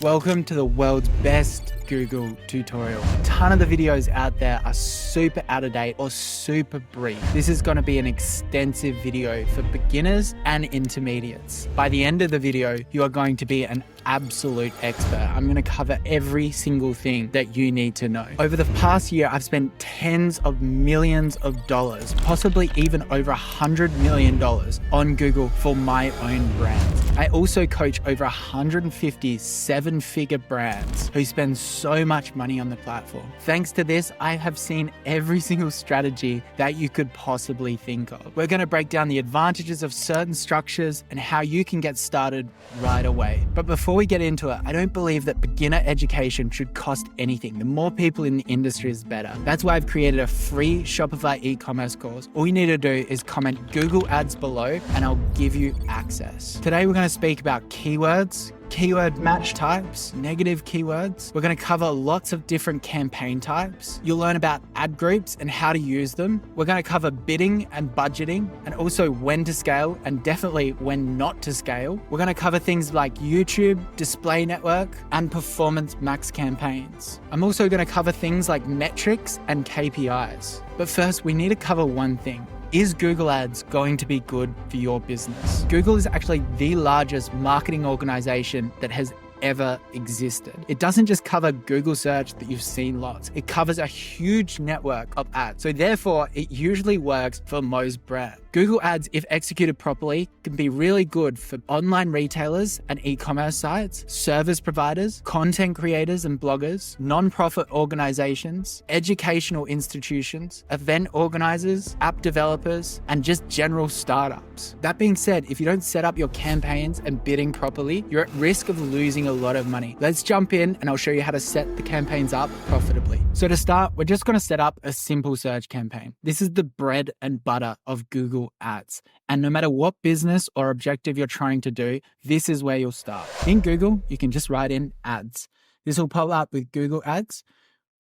Welcome to the world's best Google tutorial. A ton of the videos out there are super out of date or super brief. This is going to be an extensive video for beginners and intermediates. By the end of the video, you are going to be an absolute expert. I'm going to cover every single thing that you need to know. Over the past year, I've spent tens of millions of dollars, possibly even over $100 million on Google for my own brand. I also coach over 150 seven-figure brands who spend so much money on the platform. Thanks to this, I have seen every single strategy that you could possibly think of. We're going to break down the advantages of certain structures and how you can get started right away. But before we get into it, I don't believe that beginner education should cost anything. The more people in the industry is better. That's why I've created a free Shopify e-commerce course. All you need to do is comment Google ads below and I'll give you access. Today, we're going to speak about keywords, keyword match types, negative keywords. We're going to cover lots of different campaign types. You'll learn about ad groups and how to use them. We're going to cover bidding and budgeting, and also when to scale and definitely when not to scale. We're going to cover things like YouTube, display network, and performance max campaigns. I'm also going to cover things like metrics and KPIs. But first, we need to cover one thing. Is Google Ads going to be good for your business? Google is actually the largest marketing organization that has ever existed. It doesn't just cover Google search that you've seen lots. It covers a huge network of ads. So therefore, it usually works for most brands. Google Ads, if executed properly, can be really good for online retailers and e-commerce sites, service providers, content creators and bloggers, non-profit organizations, educational institutions, event organizers, app developers, and just general startups. That being said, if you don't set up your campaigns and bidding properly, you're at risk of losing a lot of money. Let's jump in and I'll show you how to set the campaigns up profitably. So to start, we're just going to set up a simple search campaign. This is the bread and butter of Google Ads. And no matter what business or objective you're trying to do, this is where you'll start. In Google, you can just write in ads. This will pop up with Google Ads.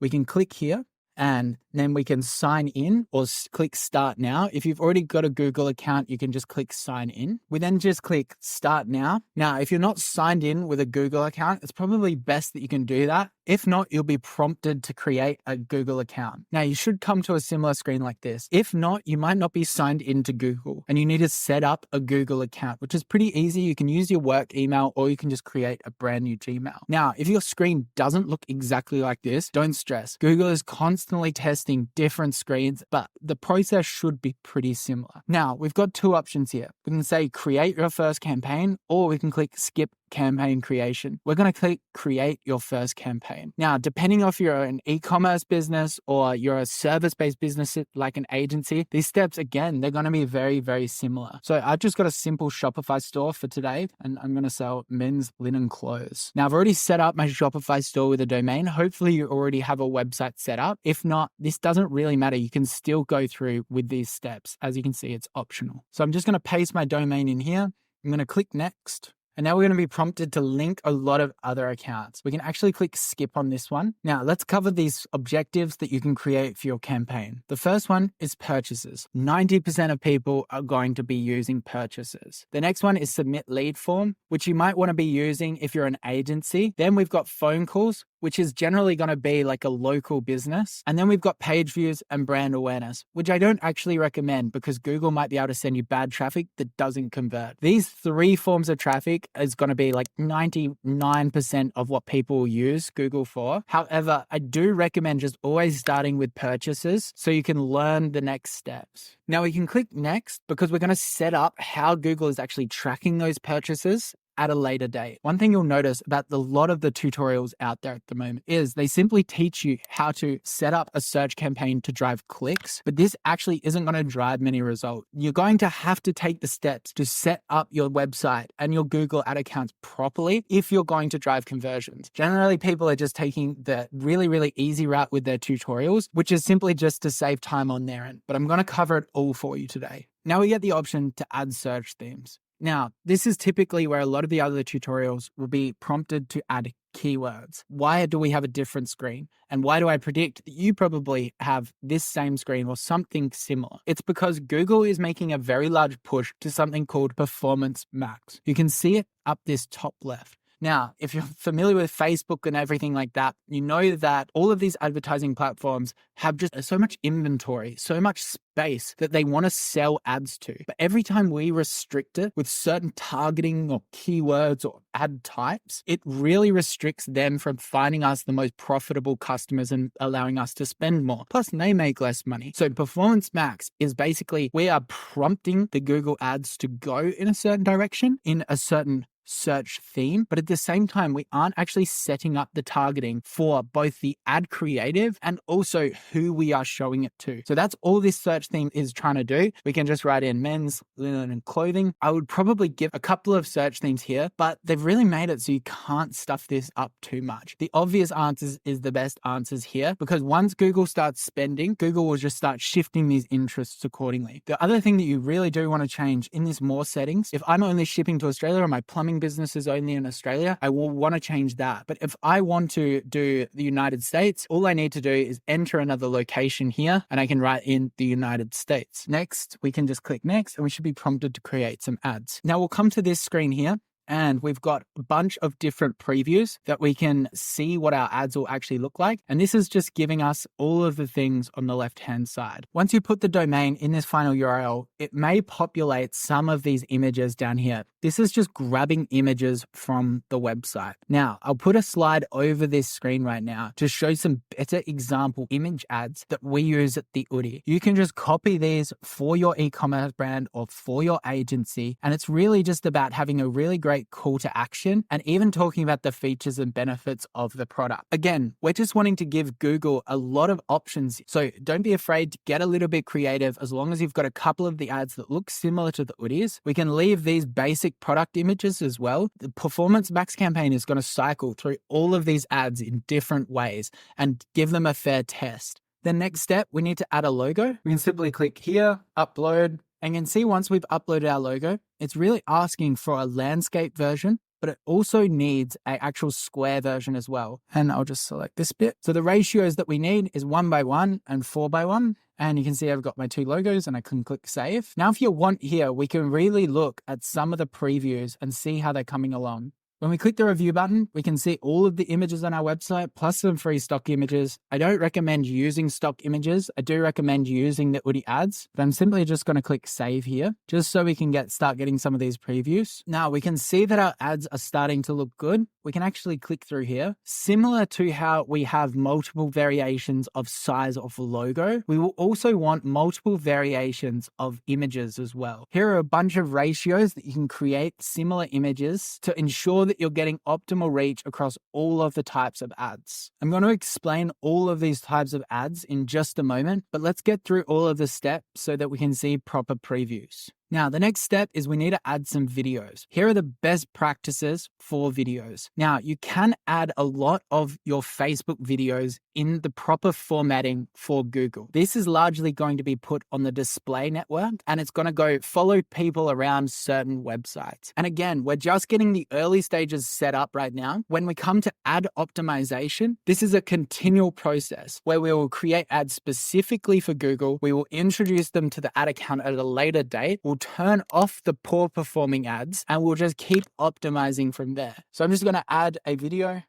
We can click here and then we can sign in or click start now. If you've already got a Google account, you can just click sign in. We then just click start now. Now, if you're not signed in with a Google account, it's probably best that you can do that. If not, you'll be prompted to create a Google account. Now, you should come to a similar screen like this. If not, you might not be signed into Google and you need to set up a Google account, which is pretty easy. You can use your work email or you can just create a brand new Gmail. Now, if your screen doesn't look exactly like this, don't stress. Google is constantly testing different screens, but the process should be pretty similar. Now, we've got two options here. We can say create your first campaign, or we can click skip campaign creation. We're going to click create your first campaign. Now, depending if you're an e-commerce business or you're a service-based business like an agency, these steps, again, they're going to be very, very similar. So I've just got a simple Shopify store for today, and I'm going to sell men's linen clothes. Now, I've already set up my Shopify store with a domain. Hopefully you already have a website set up. If not, this doesn't really matter. You can still go through with these steps. As you can see, it's optional. So I'm just going to paste my domain in here. I'm going to click next. And now we're going to be prompted to link a lot of other accounts. We can actually click skip on this one. Now let's cover these objectives that you can create for your campaign. The first one is purchases. 90% of people are going to be using purchases. The next one is submit lead form, which you might want to be using if you're an agency. Then we've got phone calls, which is generally going to be like a local business. And then we've got page views and brand awareness, which I don't actually recommend because Google might be able to send you bad traffic that doesn't convert. These three forms of traffic is going to be like 99% of what people will use Google for. However, I do recommend just always starting with purchases so you can learn the next steps. Now we can click next because we're going to set up how Google is actually tracking those purchases at a later date. One thing you'll notice about a lot of the tutorials out there at the moment is they simply teach you how to set up a search campaign to drive clicks, but this actually isn't going to drive many results. You're going to have to take the steps to set up your website and your Google ad accounts properly if you're going to drive conversions. Generally, people are just taking the really, really easy route with their tutorials, which is simply just to save time on their end. But I'm going to cover it all for you today. Now we get the option to add search themes. Now, this is typically where a lot of the other tutorials will be prompted to add keywords. Why do we have a different screen? And why do I predict that you probably have this same screen or something similar? It's because Google is making a very large push to something called Performance Max. You can see it up this top left. Now, if you're familiar with Facebook and everything like that, you know that all of these advertising platforms have just so much inventory, so much space that they want to sell ads to. But every time we restrict it with certain targeting or keywords or ad types, it really restricts them from finding us the most profitable customers and allowing us to spend more. Plus, they make less money. So Performance Max is basically we are prompting the Google ads to go in a certain direction, in a certain search theme, but at the same time, we aren't actually setting up the targeting for both the ad creative and also who we are showing it to. So that's all this search theme is trying to do. We can just write in men's, linen, and clothing. I would probably give a couple of search themes here, but they've really made it so you can't stuff this up too much. The obvious answers is the best answers here, because once Google starts spending, Google will just start shifting these interests accordingly. The other thing that you really do want to change in this more settings, if I'm only shipping to Australia or my plumbing business is only in Australia, I will want to change that. But if I want to do the United States, all I need to do is enter another location here and I can write in the United States. Next, we can just click next and we should be prompted to create some ads. Now we'll come to this screen here. And we've got a bunch of different previews that we can see what our ads will actually look like. And this is just giving us all of the things on the left-hand side. Once you put the domain in this final URL, it may populate some of these images down here. This is just grabbing images from the website. Now, I'll put a slide over this screen right now to show some better example image ads that we use at the Oodie. You can just copy these for your e-commerce brand or for your agency. And it's really just about having a really great call to action and even talking about the features and benefits of the product. Again, we're just wanting to give Google a lot of options. So don't be afraid to get a little bit creative. As long as you've got a couple of the ads that look similar to the Oodies, we can leave these basic product images as well. The Performance Max campaign is going to cycle through all of these ads in different ways and give them a fair test. The next step, we need to add a logo. We can simply click here, upload, and you can see once we've uploaded our logo, it's really asking for a landscape version, but it also needs an actual square version as well. And I'll just select this bit. So the ratios that we need is 1:1 and 4:1. And you can see I've got my two logos and I can click save. Now, if you want here, we can really look at some of the previews and see how they're coming along. When we click the review button, we can see all of the images on our website, plus some free stock images. I don't recommend using stock images. I do recommend using the Oodie ads, but I'm simply just going to click save here, just so we can start getting some of these previews. Now we can see that our ads are starting to look good. We can actually click through here. Similar to how we have multiple variations of size of logo, we will also want multiple variations of images as well. Here are a bunch of ratios that you can create similar images to ensure that you're getting optimal reach across all of the types of ads. I'm going to explain all of these types of ads in just a moment, but let's get through all of the steps so that we can see proper previews. Now, the next step is we need to add some videos. Here are the best practices for videos. Now, you can add a lot of your Facebook videos in the proper formatting for Google. This is largely going to be put on the display network and it's going to go follow people around certain websites. And again, we're just getting the early stages set up right now. When we come to ad optimization, this is a continual process where we will create ads specifically for Google. We will introduce them to the ad account at a later date. We'll turn off the poor performing ads and we'll just keep optimizing from there. So I'm just going to add a video.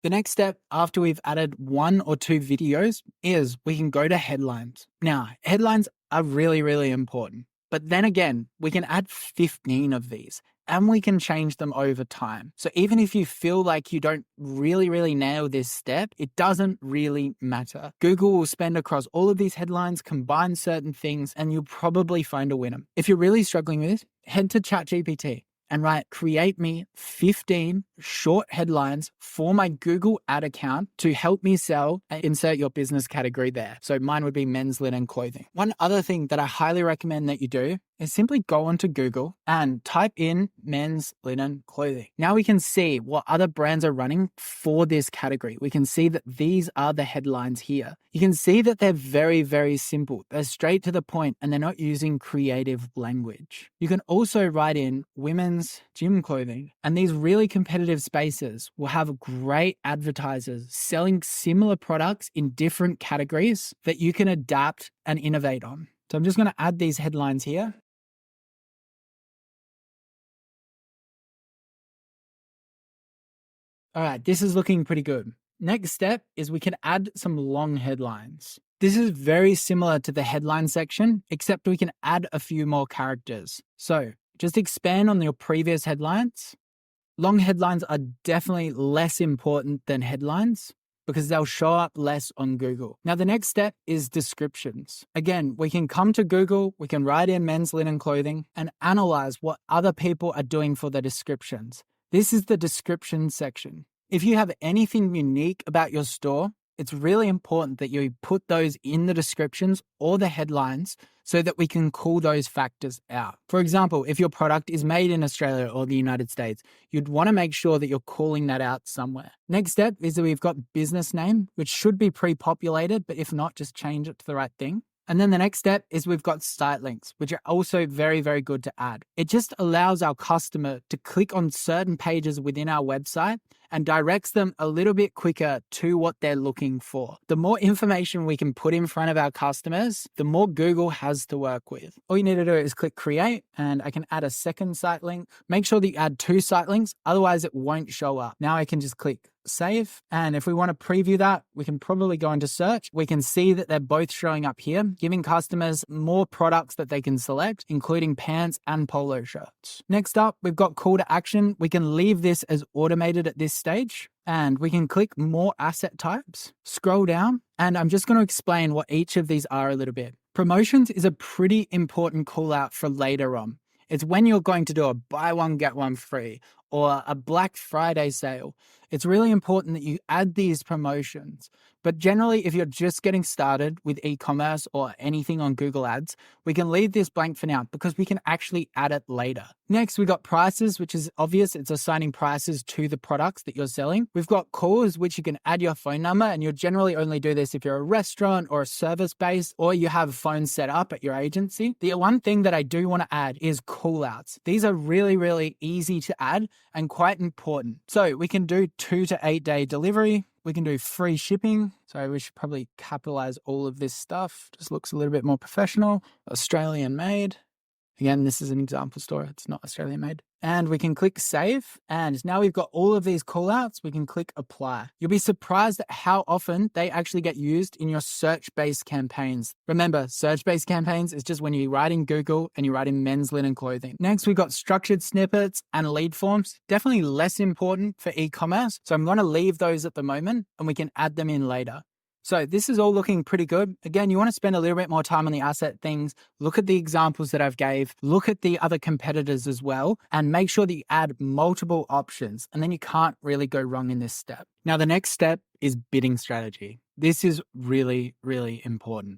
The next step after we've added 1 or 2 videos is we can go to headlines. Now, headlines are really, really important. But then again, we can add 15 of these and we can change them over time. So even if you feel like you don't really nail this step, it doesn't really matter. Google will spend across all of these headlines, combine certain things, and you'll probably find a winner. If you're really struggling with this, head to ChatGPT and write, create me 15 short headlines for my Google ad account to help me sell, and insert your business category there. So mine would be men's linen clothing. One other thing that I highly recommend that you do is simply go onto Google and type in men's linen clothing. Now we can see what other brands are running for this category. We can see that these are the headlines here. You can see that they're very, very simple. They're straight to the point and they're not using creative language. You can also write in women's gym clothing, and these really competitive spaces will have great advertisers selling similar products in different categories that you can adapt and innovate on. So I'm just going to add these headlines here. All right, this is looking pretty good. Next step is we can add some long headlines. This is very similar to the headline section, except we can add a few more characters. So just expand on your previous headlines. Long headlines are definitely less important than headlines because they'll show up less on Google. Now, the next step is descriptions. Again, we can come to Google, we can write in men's linen clothing and analyze what other people are doing for the descriptions. This is the description section. If you have anything unique about your store, it's really important that you put those in the descriptions or the headlines so that we can call those factors out. For example, if your product is made in Australia or the United States, you'd want to make sure that you're calling that out somewhere. Next step is that we've got business name, which should be pre-populated, but if not, just change it to the right thing. And then the next step is we've got site links, which are also very, very good to add. It just allows our customer to click on certain pages within our website and directs them a little bit quicker to what they're looking for. The more information we can put in front of our customers, the more Google has to work with. All you need to do is click create, and I can add a second site link. Make sure that you add 2 site links, otherwise it won't show up. Now I can just click save. And if we want to preview that, we can probably go into search. We can see that they're both showing up here, giving customers more products that they can select, including pants and polo shirts. Next up, we've got call to action. We can leave this as automated at this stage. And we can click more asset types, scroll down, and I'm just going to explain what each of these are a little bit. Promotions is a pretty important call out for later on. It's when you're going to do a buy one, get one free or a Black Friday sale. It's really important that you add these promotions. But generally, if you're just getting started with e-commerce or anything on Google Ads, we can leave this blank for now because we can actually add it later. Next, we got prices, which is obvious. It's assigning prices to the products that you're selling. We've got calls, which you can add your phone number, and you'll generally only do this if you're a restaurant or a service base, or you have a phone set up at your agency. The one thing that I do want to add is call outs. These are really, really easy to add and quite important. So we can do 2 to 8 day delivery. We can do free shipping. So we should probably capitalize all of this stuff. Just looks a little bit more professional. Australian made. Again, this is an example store. It's not Australian made. And we can click save. And now we've got all of these callouts. We can click apply. You'll be surprised at how often they actually get used in your search-based campaigns. Remember, search-based campaigns is just when you write in Google and you write in men's linen clothing. Next, we've got structured snippets and lead forms. Definitely less important for e-commerce. So I'm going to leave those at the moment and we can add them in later. So this is all looking pretty good. Again, you want to spend a little bit more time on the asset things. Look at the examples that I've gave. Look at the other competitors as well, and make sure that you add multiple options. And then you can't really go wrong in this step. Now, the next step is bidding strategy. This is really, really important.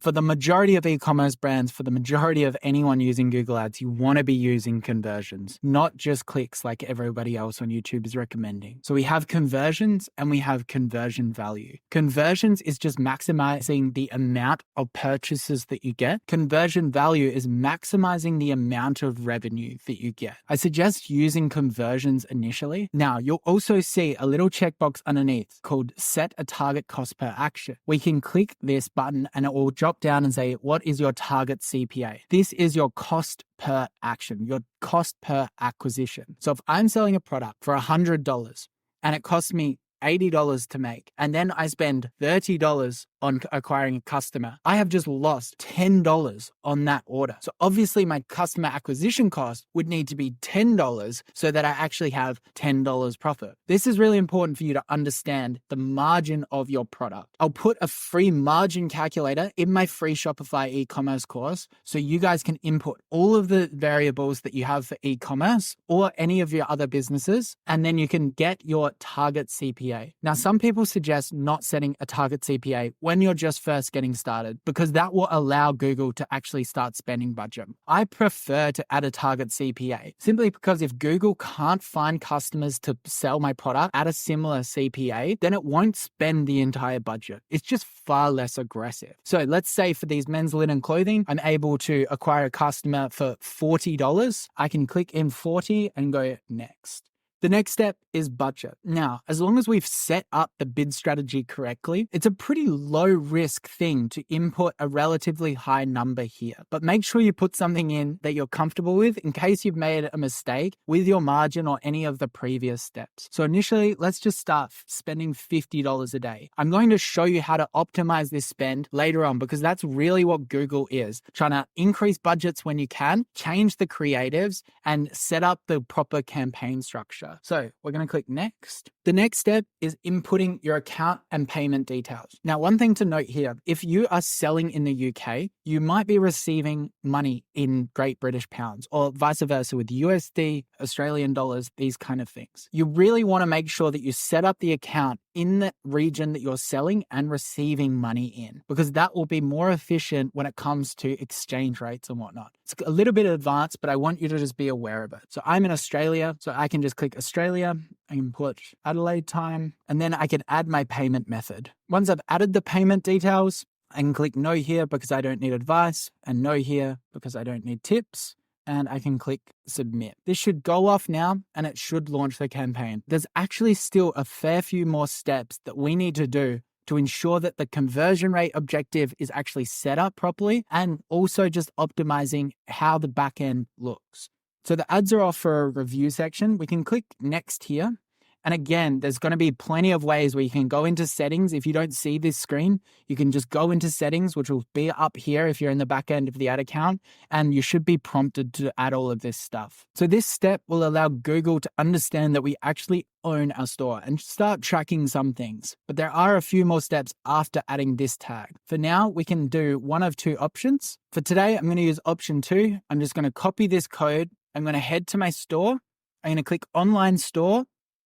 For the majority of e-commerce brands, for the majority of anyone using Google Ads, you want to be using conversions, not just clicks like everybody else on YouTube is recommending. So we have conversions and we have conversion value. Conversions is just maximizing the amount of purchases that you get. Conversion value is maximizing the amount of revenue that you get. I suggest using conversions initially. Now, you'll also see a little checkbox underneath called set a target cost per action. We can click this button and it will drop down and say, what is your target CPA? This is your cost per action, your cost per acquisition. So if I'm selling a product for $100 and it costs me $80 to make, and then I spend $30 on acquiring a customer, I have just lost $10 on that order. So obviously my customer acquisition cost would need to be $10 so that I actually have $10 profit. This is really important for you to understand the margin of your product. I'll put a free margin calculator in my free Shopify e-commerce course so you guys can input all of the variables that you have for e-commerce or any of your other businesses, and then you can get your target CPA. Now, some people suggest not setting a target CPA when you're just first getting started, because that will allow Google to actually start spending budget. I prefer to add a target CPA simply because if Google can't find customers to sell my product at a similar CPA, then it won't spend the entire budget. It's just far less aggressive. So let's say for these men's linen clothing, I'm able to acquire a customer for $40. I can click in 40 and go next. The next step is budget. Now, as long as we've set up the bid strategy correctly, it's a pretty low risk thing to input a relatively high number here. But make sure you put something in that you're comfortable with in case you've made a mistake with your margin or any of the previous steps. So initially, let's just start spending $50 a day. I'm going to show you how to optimize this spend later on because that's really what Google is, trying to increase budgets when you can, change the creatives, and set up the proper campaign structure. So we're going to click next. The next step is inputting your account and payment details. Now, one thing to note here, if you are selling in the UK, you might be receiving money in Great British pounds or vice versa with USD, Australian dollars, these kind of things. You really want to make sure that you set up the account in the region that you're selling and receiving money in, because that will be more efficient when it comes to exchange rates and whatnot. It's a little bit advanced, but I want you to just be aware of it. So I'm in Australia, so I can just click Australia. I can put Adelaide time, and then I can add my payment method. Once I've added the payment details, I can click no here because I don't need advice, and no here because I don't need tips. And I can click submit. This should go off now and it should launch the campaign. There's actually still a fair few more steps that we need to do to ensure that the conversion rate objective is actually set up properly and also just optimizing how the back end looks. So the ads are off for a review section. We can click next here. And again, there's going to be plenty of ways where you can go into settings. If you don't see this screen, you can just go into settings, which will be up here if you're in the back end of the ad account, and you should be prompted to add all of this stuff. So this step will allow Google to understand that we actually own our store and start tracking some things. But there are a few more steps after adding this tag. For now, we can do one of two options. For today, I'm going to use option 2. I'm just going to copy this code. I'm going to head to my store. I'm going to click online store,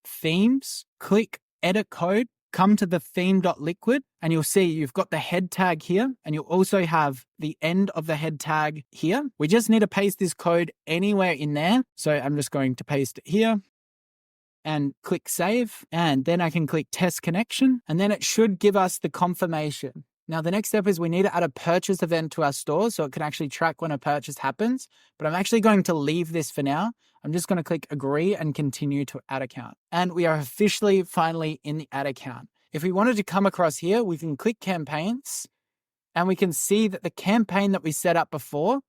themes, click edit code, come to the theme.liquid, and you'll see you've got the head tag here, and you'll also have the end of the head tag here. We just need to paste this code anywhere in there. So I'm just going to paste it here and click save. And then I can click test connection, and then it should give us the confirmation. Now, the next step is we need to add a purchase event to our store so it can actually track when a purchase happens. But I'm actually going to leave this for now. I'm just going to click agree and continue to ad account. And we are officially finally in the ad account. If we wanted to come across here, we can click campaigns and we can see that the campaign that we set up before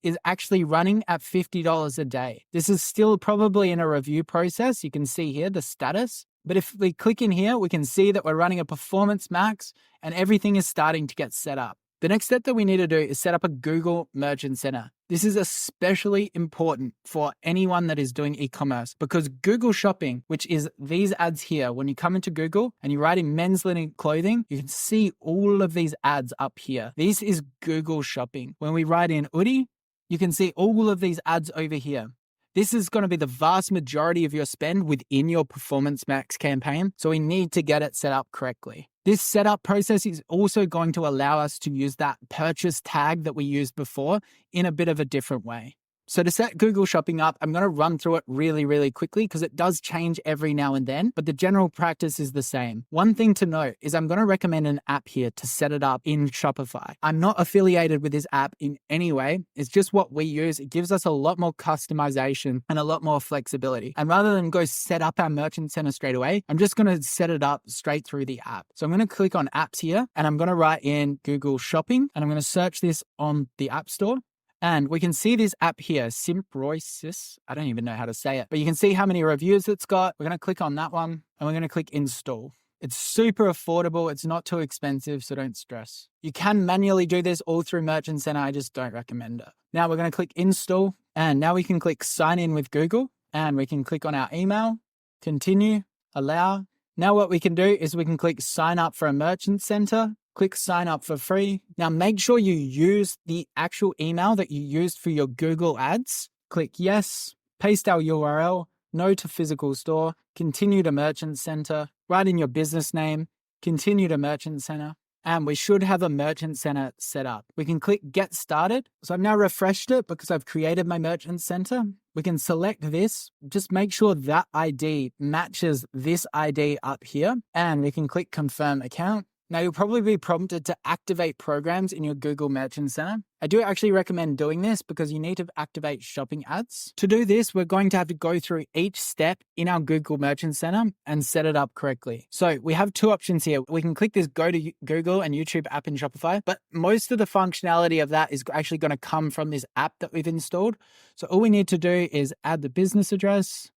is actually running at $50 a day. This is still probably in a review process. You can see here the status. But if we click in here, we can see that we're running a performance max and everything is starting to get set up. The next step that we need to do is set up a Google Merchant Center. This is especially important for anyone that is doing e-commerce because Google Shopping, which is these ads here, when you come into Google and you write in men's linen clothing, you can see all of these ads up here. This is Google Shopping. When we write in Oodie, you can see all of these ads over here. This is going to be the vast majority of your spend within your Performance Max campaign, so we need to get it set up correctly. This setup process is also going to allow us to use that purchase tag that we used before in a bit of a different way. So to set Google Shopping up, I'm going to run through it really quickly because it does change every now and then, but the general practice is the same. One thing to note is I'm going to recommend an app here to set it up in Shopify. I'm not affiliated with this app in any way. It's just what we use. It gives us a lot more customization and a lot more flexibility. And rather than go set up our merchant center straight away, I'm just going to set it up straight through the app. So I'm going to click on apps here and I'm going to write in Google Shopping and I'm going to search this on the App Store. And we can see this app here, Simproisis. I don't even know how to say it, but you can see how many reviews it's got. We're going to click on that one and we're going to click install. It's super affordable. It's not too expensive, so don't stress. You can manually do this all through Merchant Center. I just don't recommend it. Now we're going to click install and now we can click sign in with Google and we can click on our email, continue, allow. Now what we can do is we can click sign up for a Merchant Center. Click sign up for free. Now make sure you use the actual email that you used for your Google ads. Click yes, paste our URL, no to physical store, continue to Merchant Center, write in your business name, continue to Merchant Center, and we should have a Merchant Center set up. We can click get started. So I've now refreshed it because I've created my Merchant Center. We can select this, just make sure that ID matches this ID up here, and we can click confirm account. Now, you'll probably be prompted to activate programs in your Google Merchant Center. I do actually recommend doing this because you need to activate shopping ads. To do this, we're going to have to go through each step in our Google Merchant Center and set it up correctly. So we have two options here. We can click this Go to Google and YouTube app in Shopify, but most of the functionality of that is actually going to come from this app that we've installed. So all we need to do is add the business address,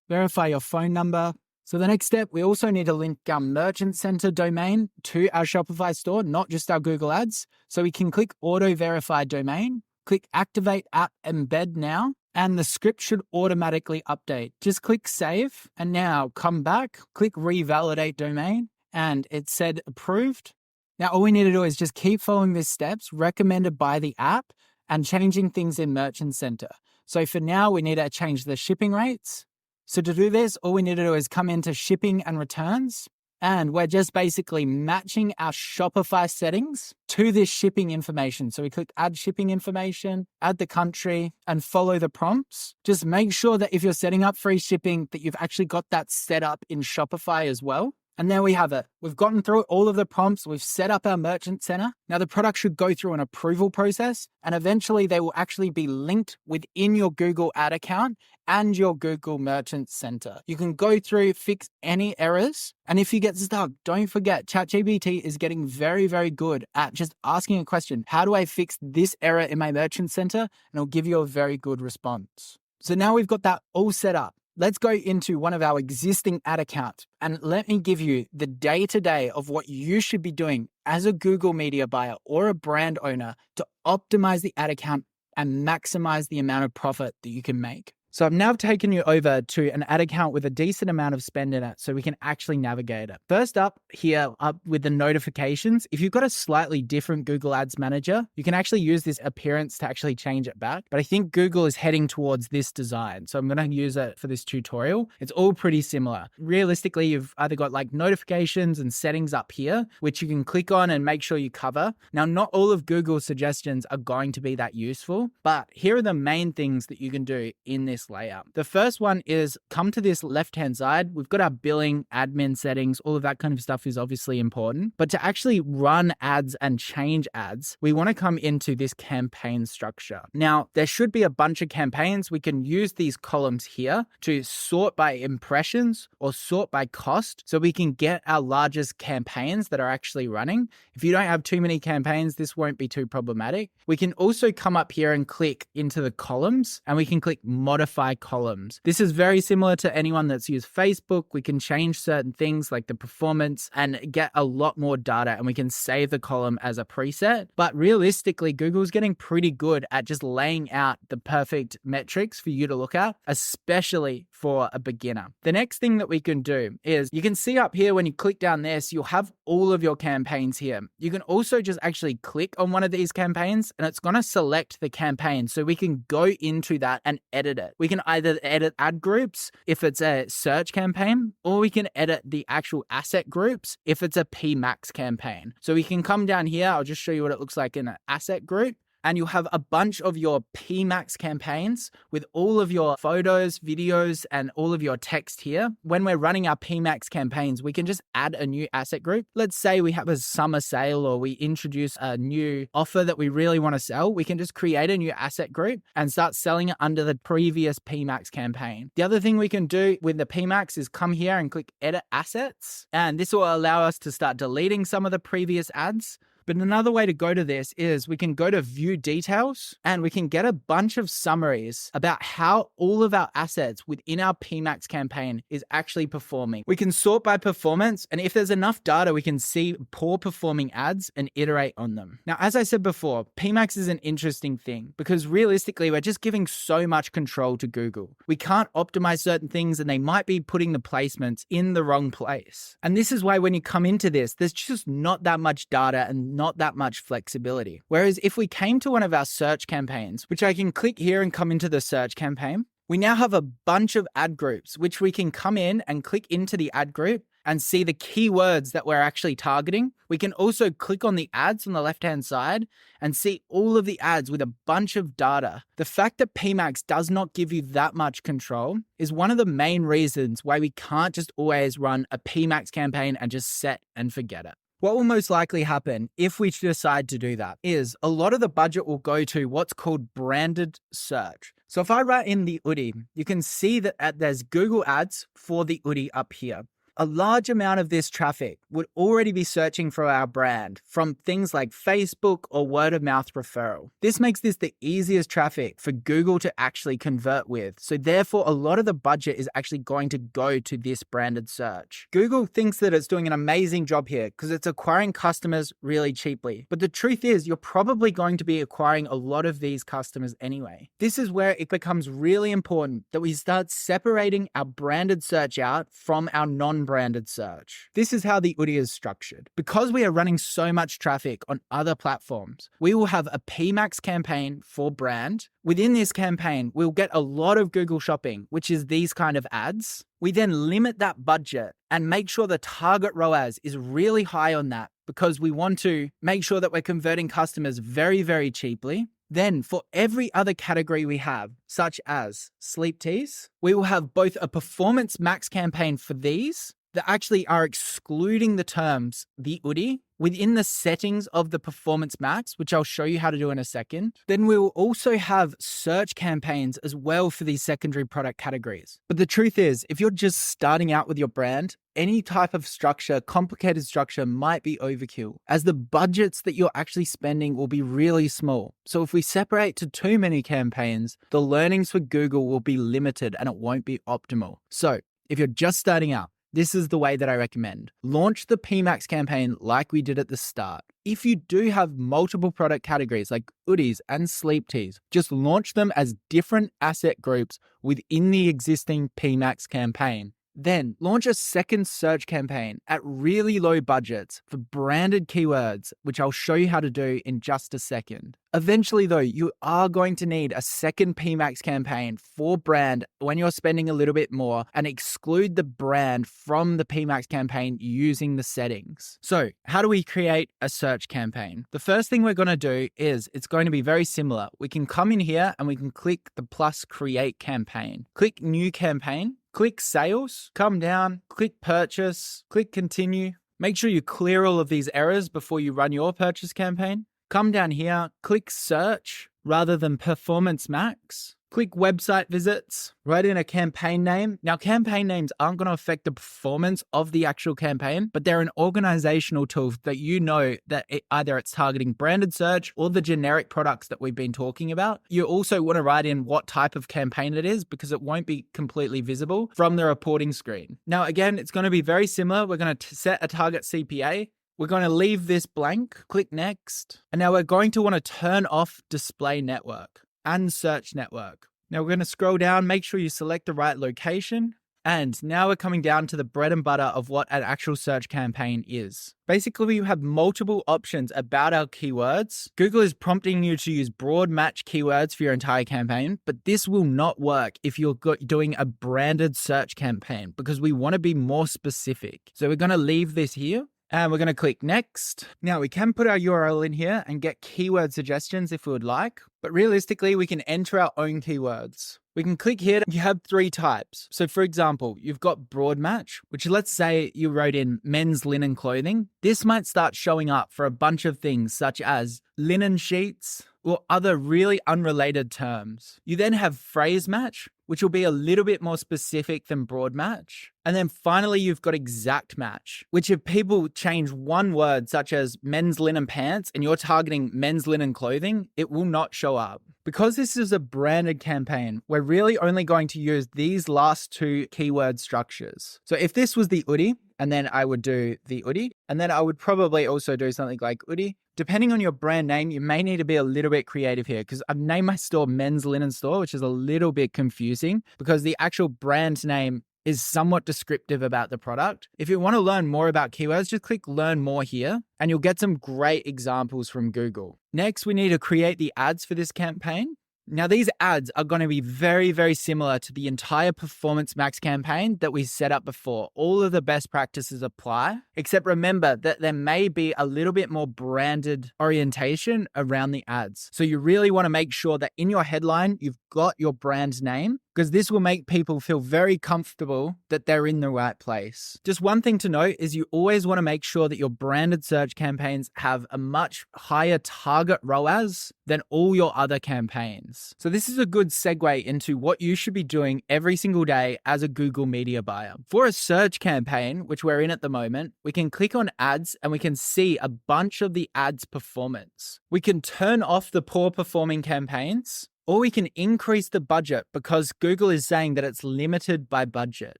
verify your phone number. So the next step, we also need to link our Merchant Center domain to our Shopify store, not just our Google Ads. So we can click Auto Verify Domain, click Activate App Embed Now, and the script should automatically update. Just click Save, and now come back, click Revalidate Domain, and it said approved. Now all we need to do is just keep following these steps recommended by the app and changing things in Merchant Center. So for now, we need to change the shipping rates. So to do this, all we need to do is come into shipping and returns, and we're just basically matching our Shopify settings to this shipping information. So we click add shipping information, add the country, and follow the prompts. Just make sure that if you're setting up free shipping, that you've actually got that set up in Shopify as well. And there we have it. We've gotten through all of the prompts. We've set up our Merchant Center. Now the product should go through an approval process, and eventually they will actually be linked within your Google ad account and your Google Merchant Center. You can go through, fix any errors. And if you get stuck, don't forget, ChatGPT is getting very, very good at just asking a question. How do I fix this error in my Merchant Center? And it'll give you a very good response. So now we've got that all set up. Let's go into one of our existing ad accounts and let me give you the day-to-day of what you should be doing as a Google media buyer or a brand owner to optimize the ad account and maximize the amount of profit that you can make. So I've now taken you over to an ad account with a decent amount of spend in it so we can actually navigate it. First up here, up with the notifications, if you've got a slightly different Google Ads manager, you can actually use this appearance to actually change it back. But I think Google is heading towards this design. So I'm going to use it for this tutorial. It's all pretty similar. Realistically, you've either got like notifications and settings up here, which you can click on and make sure you cover. Now, not all of Google's suggestions are going to be that useful, but here are the main things that you can do in this layout. The first one is come to this left-hand side. We've got our billing, admin settings, all of that kind of stuff is obviously important. But to actually run ads and change ads, we want to come into this campaign structure. Now, there should be a bunch of campaigns. We can use these columns here to sort by impressions or sort by cost so we can get our largest campaigns that are actually running. If you don't have too many campaigns, this won't be too problematic. We can also come up here and click into the columns and we can click modify columns. This is very similar to anyone that's used Facebook. We can change certain things like the performance and get a lot more data, and we can save the column as a preset. But realistically, Google's getting pretty good at just laying out the perfect metrics for you to look at, especially for a beginner. The next thing that we can do is you can see up here when you click down this, you'll have all of your campaigns here. You can also just actually click on one of these campaigns and it's going to select the campaign. So we can go into that and edit it. We can either edit ad groups if it's a search campaign, or we can edit the actual asset groups if it's a PMax campaign. So we can come down here. I'll just show you what it looks like in an asset group. And you'll have a bunch of your PMax campaigns with all of your photos, videos, and all of your text here. When we're running our PMax campaigns, we can just add a new asset group. Let's say we have a summer sale or we introduce a new offer that we really want to sell. We can just create a new asset group and start selling it under the previous PMax campaign. The other thing we can do with the PMax is come here and click Edit Assets. And this will allow us to start deleting some of the previous ads. But another way to go to this is we can go to view details and we can get a bunch of summaries about how all of our assets within our PMax campaign is actually performing. We can sort by performance, and if there's enough data, we can see poor performing ads and iterate on them. Now, as I said before, PMax is an interesting thing because realistically, we're just giving so much control to Google. We can't optimize certain things and they might be putting the placements in the wrong place. And this is why when you come into this, there's just not that much data and not that much flexibility. Whereas if we came to one of our search campaigns, which I can click here and come into the search campaign, we now have a bunch of ad groups, which we can come in and click into the ad group and see the keywords that we're actually targeting. We can also click on the ads on the left-hand side and see all of the ads with a bunch of data. The fact that PMax does not give you that much control is one of the main reasons why we can't just always run a PMax campaign and just set and forget it. What will most likely happen if we decide to do that is a lot of the budget will go to what's called branded search. So if I write in the Oodie, you can see that there's Google ads for the Oodie up here. A large amount of this traffic would already be searching for our brand from things like Facebook or word of mouth referral. This makes this the easiest traffic for Google to actually convert with. So therefore, a lot of the budget is actually going to go to this branded search. Google thinks that it's doing an amazing job here because it's acquiring customers really cheaply. But the truth is, you're probably going to be acquiring a lot of these customers anyway. This is where it becomes really important that we start separating our branded search out from our non-branded search. This is how the Oodie is structured. Because we are running so much traffic on other platforms, we will have a PMAX campaign for brand. Within this campaign, we'll get a lot of Google Shopping, which is these kind of ads. We then limit that budget and make sure the target ROAS is really high on that because we want to make sure that we're converting customers very, very cheaply. Then for every other category we have, such as sleep teas, we will have both a performance max campaign for these that actually are excluding the terms the Oodie within the settings of the performance max, which I'll show you how to do in a second. Then we will also have search campaigns as well for these secondary product categories. But the truth is, if you're just starting out with your brand, any type of structure, complicated structure might be overkill, as the budgets that you're actually spending will be really small. So if we separate to too many campaigns, the learnings for Google will be limited and it won't be optimal. So if you're just starting out, this is the way that I recommend. Launch the PMAX campaign like we did at the start. If you do have multiple product categories like Oodies and sleep teas, just launch them as different asset groups within the existing PMAX campaign. Then launch a second search campaign at really low budgets for branded keywords, which I'll show you how to do in just a second. Eventually though, you are going to need a second PMAX campaign for brand when you're spending a little bit more and exclude the brand from the PMAX campaign using the settings. So how do we create a search campaign? The first thing we're going to do is it's going to be very similar. We can come in here and we can click the plus create campaign, click new campaign, click sales, come down, click purchase, click continue. Make sure you clear all of these errors before you run your purchase campaign. Come down here, click search rather than performance max. Click website visits, write in a campaign name. Now, campaign names aren't going to affect the performance of the actual campaign, but they're an organizational tool that you know that either it's targeting branded search or the generic products that we've been talking about. You also want to write in what type of campaign it is because it won't be completely visible from the reporting screen. Now, again, it's going to be very similar. We're going to set a target CPA. We're going to leave this blank, click next. And now we're going to want to turn off display network and search network. Now we're going to scroll down, make sure you select the right location. And now we're coming down to the bread and butter of what an actual search campaign is. Basically, we have multiple options about our keywords. Google is prompting you to use broad match keywords for your entire campaign, but this will not work if you're doing a branded search campaign because we want to be more specific. So we're going to leave this here. And we're going to click next. Now we can put our URL in here and get keyword suggestions if we would like, but realistically we can enter our own keywords. We can click here. You have 3 types. So for example, you've got broad match, which let's say you wrote in men's linen clothing. This might start showing up for a bunch of things such as linen sheets or other really unrelated terms. You then have phrase match, which will be a little bit more specific than broad match. And then finally, you've got exact match, which if people change one word such as men's linen pants and you're targeting men's linen clothing, it will not show up. Because this is a branded campaign, we're really only going to use these last 2 keyword structures. So if this was the Oodie, and then I would do the Oodie, and then I would probably also do something like Oodie. Depending on your brand name, you may need to be a little bit creative here because I've named my store Men's Linen Store, which is a little bit confusing because the actual brand name is somewhat descriptive about the product. If you want to learn more about keywords, just click learn more here and you'll get some great examples from Google. Next, we need to create the ads for this campaign. Now, these ads are going to be very, very similar to the entire Performance Max campaign that we set up before. All of the best practices apply, except remember that there may be a little bit more branded orientation around the ads. So you really want to make sure that in your headline, you've got your brand name, because this will make people feel very comfortable that they're in the right place. Just one thing to note is you always want to make sure that your branded search campaigns have a much higher target ROAS than all your other campaigns. So this is a good segue into what you should be doing every single day as a Google media buyer. For a search campaign, which we're in at the moment, we can click on ads and we can see a bunch of the ads performance. We can turn off the poor performing campaigns, or we can increase the budget because Google is saying that it's limited by budget.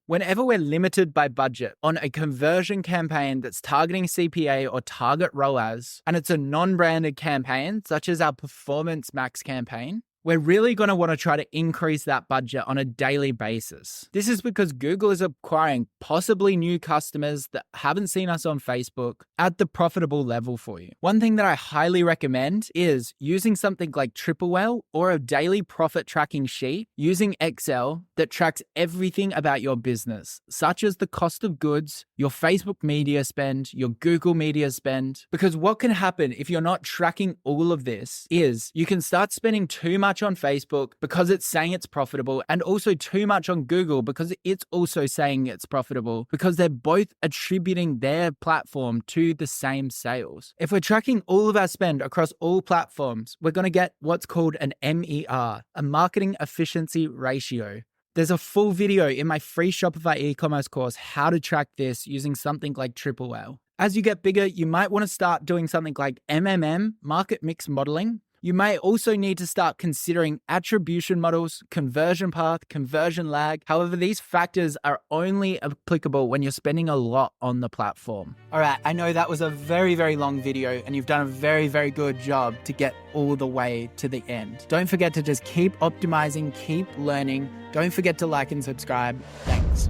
Whenever we're limited by budget on a conversion campaign that's targeting CPA or target ROAS, and it's a non-branded campaign, such as our Performance Max campaign, we're really going to want to try to increase that budget on a daily basis. This is because Google is acquiring possibly new customers that haven't seen us on Facebook at the profitable level for you. One thing that I highly recommend is using something like Triplewell or a daily profit tracking sheet using Excel that tracks everything about your business, such as the cost of goods, your Facebook media spend, your Google media spend. Because what can happen if you're not tracking all of this is you can start spending too much on Facebook because it's saying it's profitable, and also too much on Google because it's also saying it's profitable, because they're both attributing their platform to the same sales. If we're tracking all of our spend across all platforms, we're going to get what's called an MER, a marketing efficiency ratio. There's a full video in my free Shopify e-commerce course, how to track this using something like Triplewell. As you get bigger, you might want to start doing something like MMM, market mix modeling. You may also need to start considering attribution models, conversion path, conversion lag. However, these factors are only applicable when you're spending a lot on the platform. All right, I know that was a very, very long video and you've done a very, very good job to get all the way to the end. Don't forget to just keep optimizing, keep learning. Don't forget to like and subscribe. Thanks.